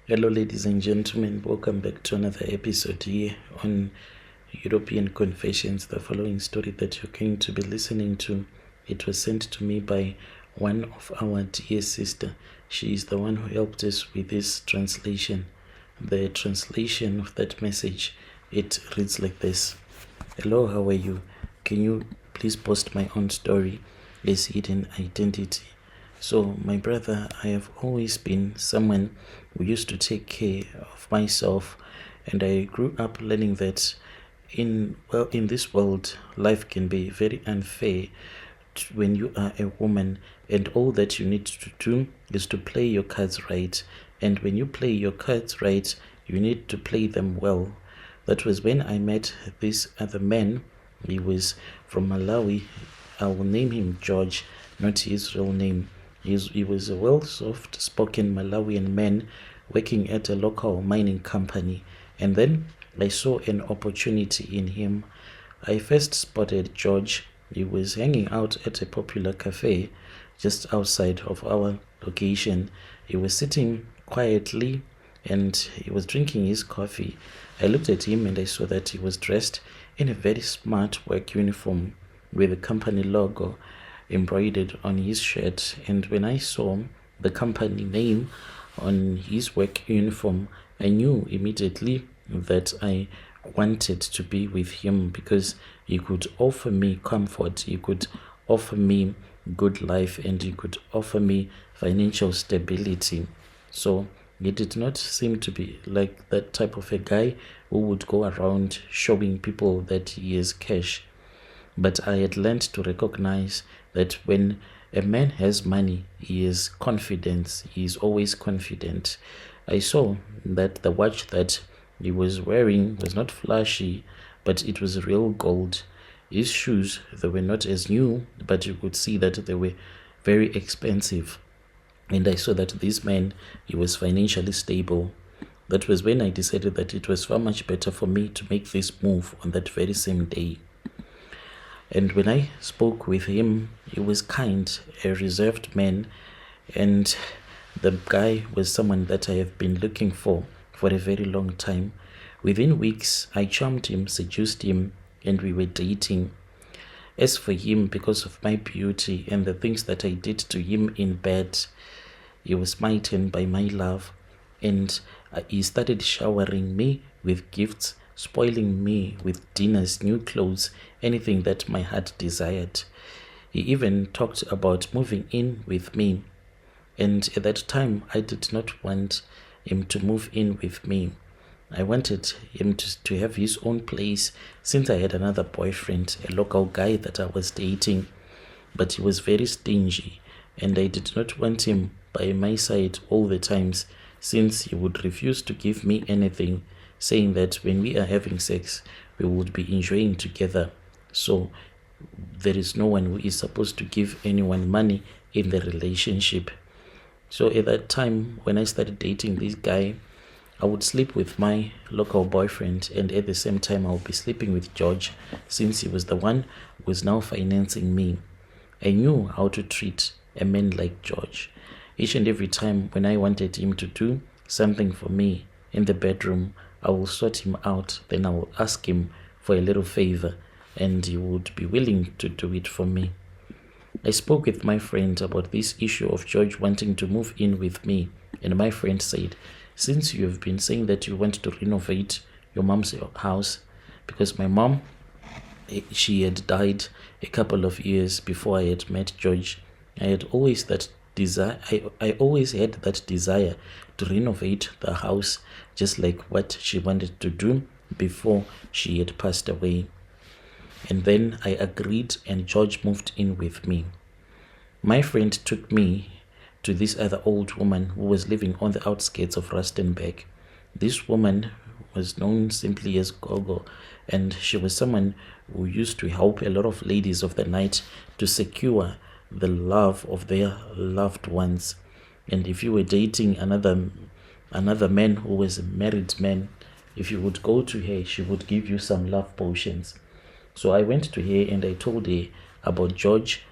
Hello, ladies and gentlemen. Welcome back to another episode here on European Confessions. The following story that you're going to be listening to, it was sent to me by one of our dear sister. She is the one who helped us with this translation. The translation of that message, it reads like this. Hello, how are you? Can you please post my own story as hidden identity? So, my brother, I have always been someone who used to take care of myself, and I grew up learning that in this world, life can be very unfair when you are a woman, and all that you need to do is to play your cards right. And when you play your cards right, you need to play them well. That was when I met this other man. He was from Malawi. I will name him George, not his real name. He was a soft-spoken Malawian man working at a local mining company, and then I saw an opportunity in him. I first spotted George. He was hanging out at a popular cafe just outside of our location. He was sitting quietly and he was drinking his coffee. I looked at him and I saw that he was dressed in a very smart work uniform with the company logo embroidered on his shirt, and when I saw the company name on his work uniform, I knew immediately that I wanted to be with him because he could offer me comfort, he could offer me good life, and he could offer me financial stability. So he did not seem to be like that type of a guy who would go around showing people that he has cash. But I had learned to recognize that when a man has money, he has confidence. He is always confident. I saw that the watch that he was wearing was not flashy, but it was real gold. His shoes, they were not as new, but you could see that they were very expensive. And I saw that this man, he was financially stable. That was when I decided that it was far much better for me to make this move on that very same day. And when I spoke with him, he was kind, a reserved man, and the guy was someone that I have been looking for a very long time. Within weeks, I charmed him, seduced him, and we were dating. As for him, because of my beauty and the things that I did to him in bed, he was smitten by my love, and he started showering me with gifts, spoiling me with dinners, new clothes, anything that my heart desired. He even talked about moving in with me, and at that time I did not want him to move in with me. I wanted him to have his own place, since I had another boyfriend, a local guy that I was dating, but he was very stingy, and I did not want him by my side all the times, since he would refuse to give me anything, saying that when we are having sex, we would be enjoying together. So there is no one who is supposed to give anyone money in the relationship. So at that time, when I started dating this guy, I would sleep with my local boyfriend, and at the same time I would be sleeping with George, since he was the one who was now financing me. I knew how to treat a man like George. Each and every time when I wanted him to do something for me in the bedroom, I will sort him out, then I will ask him for a little favor, and he would be willing to do it for me. I spoke with my friend about this issue of George wanting to move in with me, and my friend said, since you have been saying that you want to renovate your mom's house, because my mom, she had died a couple of years before I had met George, I had always that desire. I always had that desire to renovate the house, just like what she wanted to do before she had passed away. And then I agreed, and George moved in with me. My friend took me to this other old woman who was living on the outskirts of Rustenburg. This woman was known simply as Gogo, and she was someone who used to help a lot of ladies of the night to secure the love of their loved ones. And if you were dating another man who was a married man, if you would go to her, she would give you some love potions. So I went to her and I told her about George,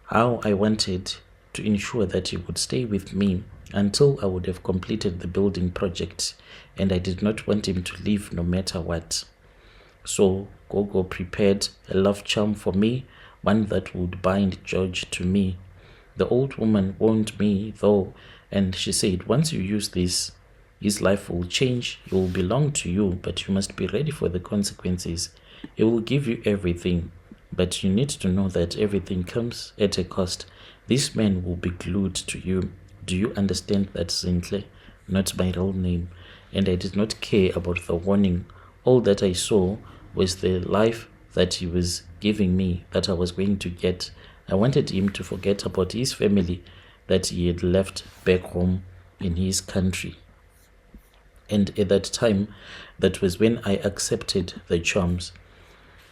how I wanted to ensure that he would stay with me until I would have completed the building project, and I did not want him to leave no matter what. So Gogo prepared a love charm for me, one that would bind George to me. The old woman warned me though, and she said, once you use this, his life will change. He will belong to you, but you must be ready for the consequences. He will give you everything, but you need to know that everything comes at a cost. This man will be glued to you. Do you understand that, Zintle? Not my real name. And I did not care about the warning. All that I saw was the life that he was giving me, that I was going to get. I wanted him to forget about his family that he had left back home in his country. And at that time, that was when I accepted the charms.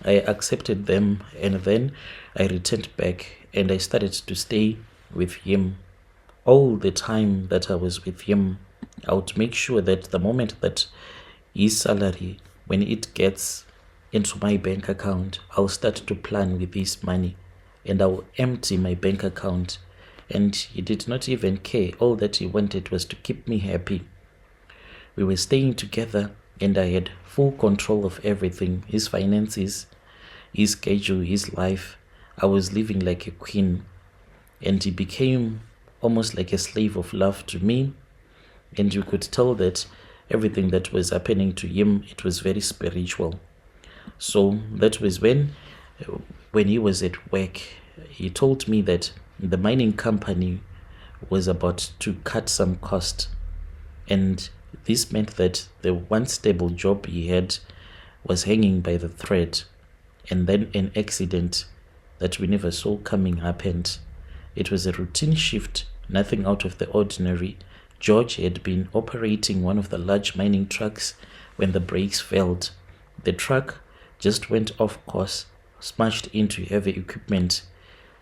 I accepted them, and then I returned back and I started to stay with him. All the time that I was with him, I would make sure that the moment that his salary, when it gets into my bank account, I'll start to plan with this money, and I will empty my bank account. And he did not even care. All that he wanted was to keep me happy. We were staying together, and I had full control of everything, his finances, his schedule, his life. I was living like a queen, and he became almost like a slave of love to me. And you could tell that everything that was happening to him, it was very spiritual. So that was when he was at work, he told me that the mining company was about to cut some cost, and this meant that the one stable job he had was hanging by the thread. And then an accident that we never saw coming happened. It was a routine shift, nothing out of the ordinary. George had been operating one of the large mining trucks when the brakes failed. The truck just went off course, smashed into heavy equipment,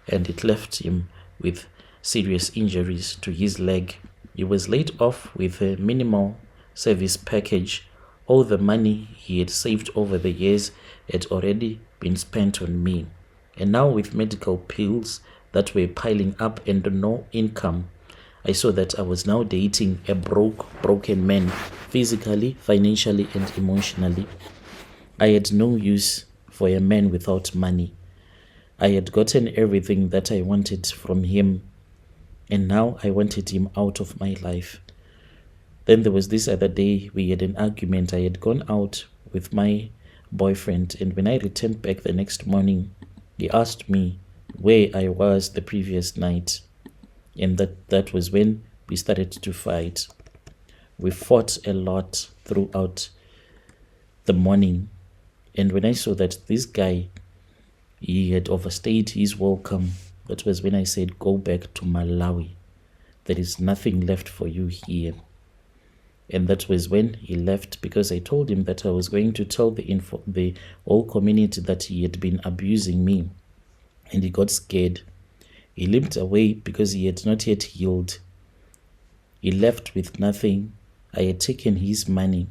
and it left him with serious injuries to his leg. He was laid off with a minimal service package. All the money he had saved over the years had already been spent on me. And now, with medical bills that were piling up and no income, I saw that I was now dating a broken man, physically, financially, and emotionally. I had no use for a man without money. I had gotten everything that I wanted from him, and now I wanted him out of my life. Then there was this other day, we had an argument. I had gone out with my boyfriend, and when I returned back the next morning, he asked me where I was the previous night. And that was when we started to fight. We fought a lot throughout the morning. And when I saw that this guy, he had overstayed his welcome, that was when I said, go back to Malawi. There is nothing left for you here. And that was when he left, because I told him that I was going to tell the whole community that he had been abusing me. And he got scared. He limped away because he had not yet healed. He left with nothing. I had taken his money,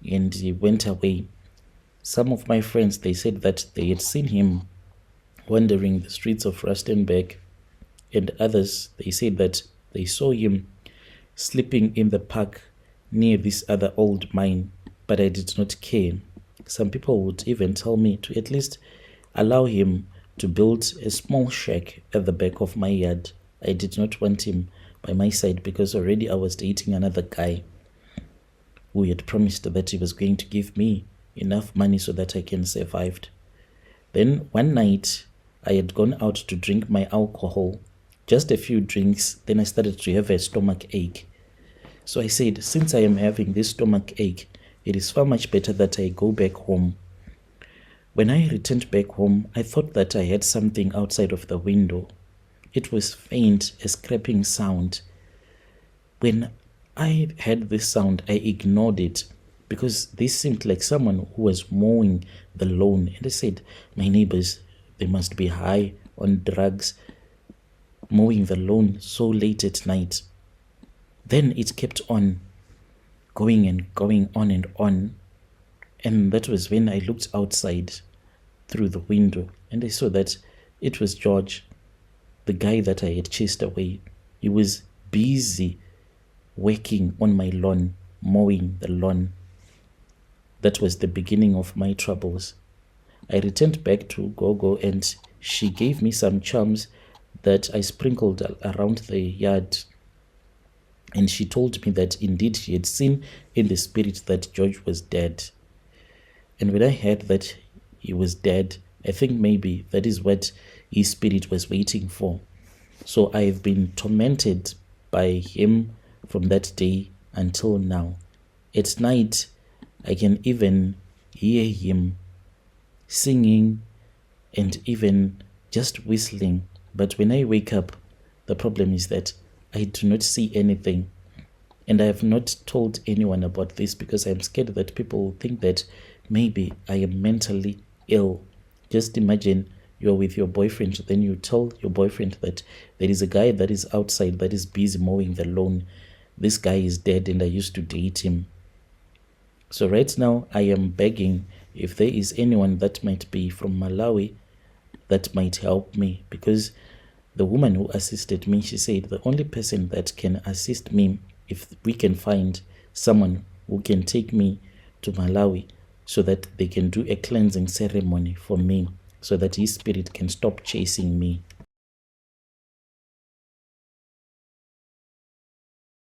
and he went away. Some of my friends, they said that they had seen him wandering the streets of Rustenburg, and others, they said that they saw him sleeping in the park near this other old mine, but I did not care. Some people would even tell me to at least allow him to build a small shack at the back of my yard. I did not want him by my side because already I was dating another guy who had promised that he was going to give me enough money so that I can survive. Then one night, I had gone out to drink my alcohol, just a few drinks, then I started to have a stomach ache. So I said, since I am having this stomach ache, it is far much better that I go back home. When I returned back home, I thought that I had something outside of the window. It was faint, a scraping sound. When I heard this sound, I ignored it because this seemed like someone who was mowing the lawn. And I said, my neighbors, they must be high on drugs, mowing the lawn so late at night. Then it kept on going and going on and on. And that was when I looked outside through the window and I saw that it was George, the guy that I had chased away. He was busy working on my lawn, mowing the lawn. That was the beginning of my troubles. I returned back to Gogo and she gave me some charms that I sprinkled around the yard. And she told me that indeed she had seen in the spirit that George was dead. And when I heard that he was dead, I think maybe that is what his spirit was waiting for. So I have been tormented by him from that day until now. At night, I can even hear him singing and even just whistling. But when I wake up, the problem is that I do not see anything. And I have not told anyone about this because I'm scared that people will think that maybe I am mentally ill. Just imagine you're with your boyfriend, then you tell your boyfriend that there is a guy that is outside that is busy mowing the lawn. This guy is dead and I used to date him. So right now I am begging if there is anyone that might be from Malawi that might help me, because the woman who assisted me, she said the only person that can assist me, if we can find someone who can take me to Malawi so that they can do a cleansing ceremony for me so that his spirit can stop chasing me.